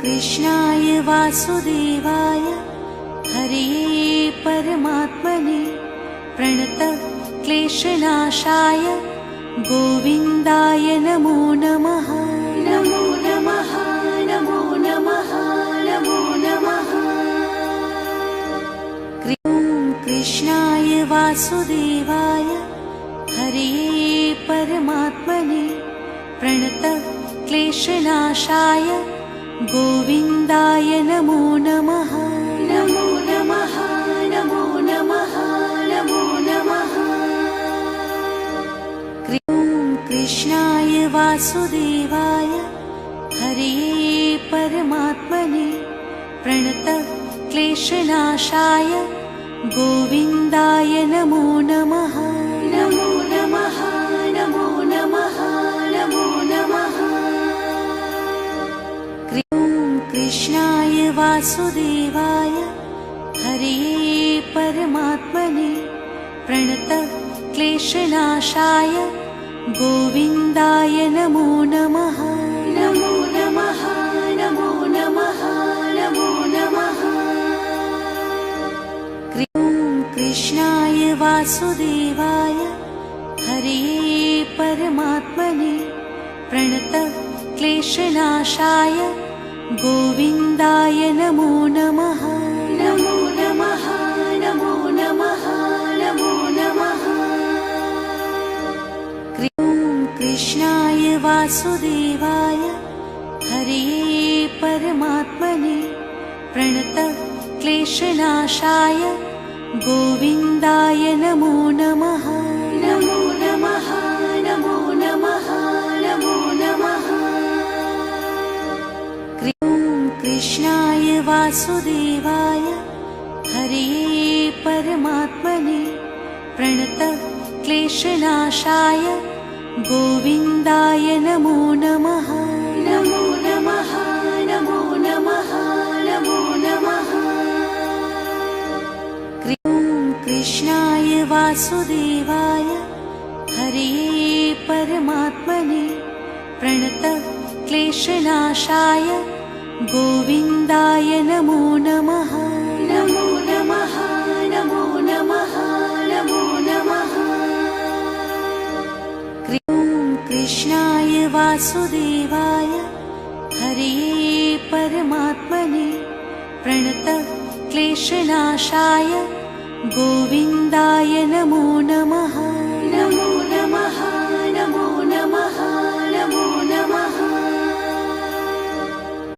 कृष्णाय वासुदेवाय हरये परमात्मने प्रणतः क्लेशनाशाय गोविन्दाय नमो नमः। नमो नमः नमो नमः नमो नमः। कृष्णाय वासुदेवाय हरये परमात्मने प्रणतः क्लेशनाशाय गोविन्दाय नमो नमः। नमो नमः नमो नमः नमो नमः। कृष्णाय वासुदेवाय हरये परमात्मने प्रणतः क्लेशनाशाय गोविन्दाय नमो नमः। नमो नमः नमो नमः नमो नमः। कृष्णाय वासुदेवाय हरये परमात्मने प्रणतः क्लेशनाशाय गोविन्दाय नमो नमः। नमो नमः नमो नमः नमो नमः। कृष्णाय वासुदेवाय हरये परमात्मने प्रणतः क्लेशनाशाय गोविन्दाय नमो नमः। नमो नमः नमो नमः नमो नमः। कृष्णाय वासुदेवाय हरये परमात्मने प्रणतः क्लेशनाशाय गोविन्दाय नमो नमः। नमो नमः नमो नमः नमो नमः। कृष्णाय वासुदेवाय हरये परमात्मने प्रणतः क्लेशनाशाय गोविन्दाय नमो नमः। नमो नमः नमो नमः नमो नमः। कृष्णाय वासुदेवाय हरये परमात्मने प्रणतः क्लेशनाशाय गोविन्दाय नमो नमः। नमो नमः नमो नमः नमो नमः। कृष्णाय वासुदेवाय हरये परमात्मने प्रणतः क्लेशनाशाय गोविन्दाय नमो नमः। नमो